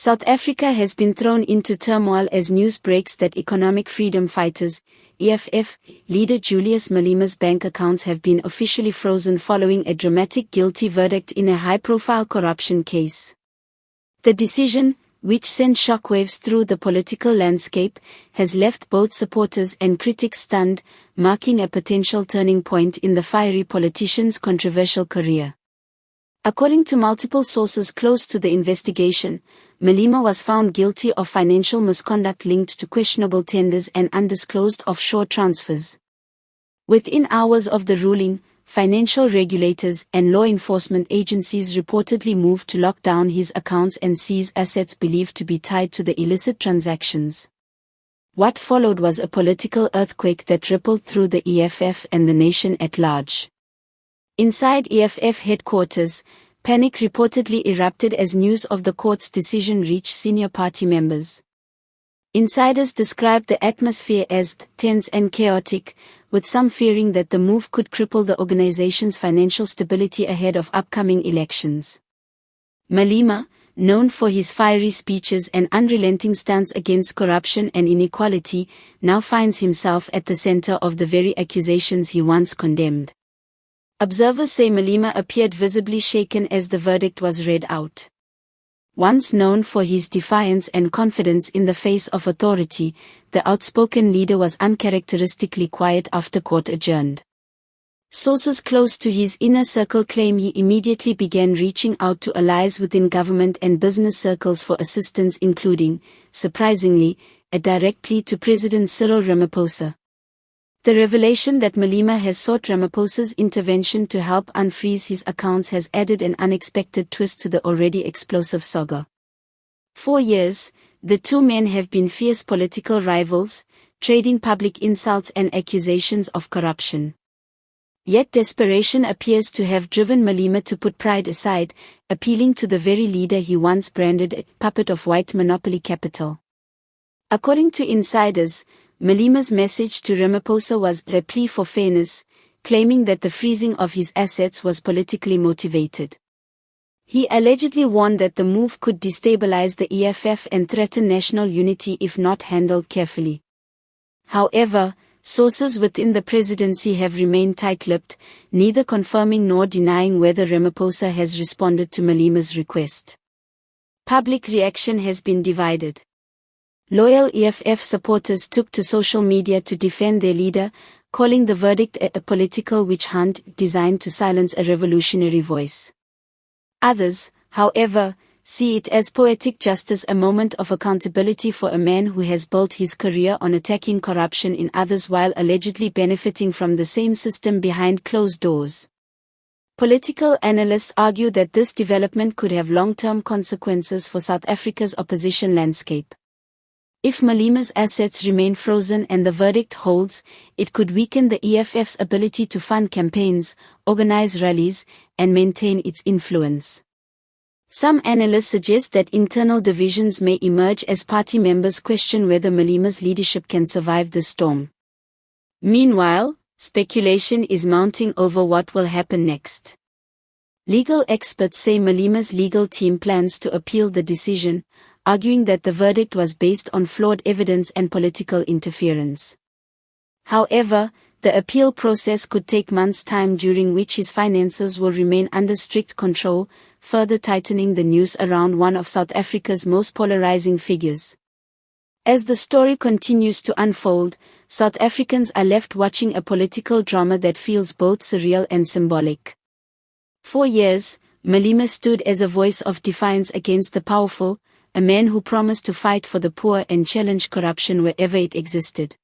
South Africa has been thrown into turmoil as news breaks that economic freedom fighters, EFF, leader Julius Malema's bank accounts have been officially frozen following a dramatic guilty verdict in a high-profile corruption case. The decision, which sent shockwaves through the political landscape, has left both supporters and critics stunned, marking a potential turning point in the fiery politician's controversial career. According to multiple sources close to the investigation, Malema was found guilty of financial misconduct linked to questionable tenders and undisclosed offshore transfers. Within hours of the ruling, financial regulators and law enforcement agencies reportedly moved to lock down his accounts and seize assets believed to be tied to the illicit transactions. What followed was a political earthquake that rippled through the EFF and the nation at large. Inside EFF headquarters, panic reportedly erupted as news of the court's decision reached senior party members. Insiders described the atmosphere as tense and chaotic, with some fearing that the move could cripple the organization's financial stability ahead of upcoming elections. Malema, known for his fiery speeches and unrelenting stance against corruption and inequality, now finds himself at the center of the very accusations he once condemned. Observers say Malema appeared visibly shaken as the verdict was read out. Once known for his defiance and confidence in the face of authority, the outspoken leader was uncharacteristically quiet after court adjourned. Sources close to his inner circle claim he immediately began reaching out to allies within government and business circles for assistance, including, surprisingly, a direct plea to President Cyril Ramaphosa. The revelation that Malema has sought Ramaphosa's intervention to help unfreeze his accounts has added an unexpected twist to the already explosive saga. For years, the two men have been fierce political rivals, trading public insults and accusations of corruption. Yet desperation appears to have driven Malema to put pride aside, appealing to the very leader he once branded a puppet of white monopoly capital. According to insiders, Malema's message to Ramaphosa was a plea for fairness, claiming that the freezing of his assets was politically motivated. He allegedly warned that the move could destabilize the EFF and threaten national unity if not handled carefully. However, sources within the presidency have remained tight-lipped, neither confirming nor denying whether Ramaphosa has responded to Malema's request. Public reaction has been divided. Loyal EFF supporters took to social media to defend their leader, calling the verdict a political witch hunt designed to silence a revolutionary voice. Others, however, see it as poetic justice, a moment of accountability for a man who has built his career on attacking corruption in others while allegedly benefiting from the same system behind closed doors. Political analysts argue that this development could have long-term consequences for South Africa's opposition landscape. If Malema's assets remain frozen and the verdict holds, it could weaken the EFF's ability to fund campaigns, organize rallies, and maintain its influence. Some analysts suggest that internal divisions may emerge as party members question whether Malema's leadership can survive the storm. Meanwhile, speculation is mounting over what will happen next. Legal experts say Malema's legal team plans to appeal the decision, arguing that the verdict was based on flawed evidence and political interference. However, the appeal process could take months' time, during which his finances will remain under strict control, further tightening the noose around one of South Africa's most polarizing figures. As the story continues to unfold, South Africans are left watching a political drama that feels both surreal and symbolic. For years, Malema stood as a voice of defiance against the powerful, a man who promised to fight for the poor and challenge corruption wherever it existed.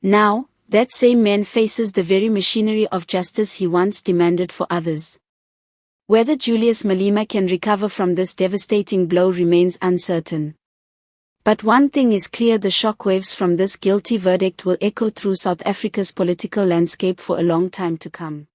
Now, that same man faces the very machinery of justice he once demanded for others. Whether Julius Malema can recover from this devastating blow remains uncertain. But one thing is clear: the shockwaves from this guilty verdict will echo through South Africa's political landscape for a long time to come.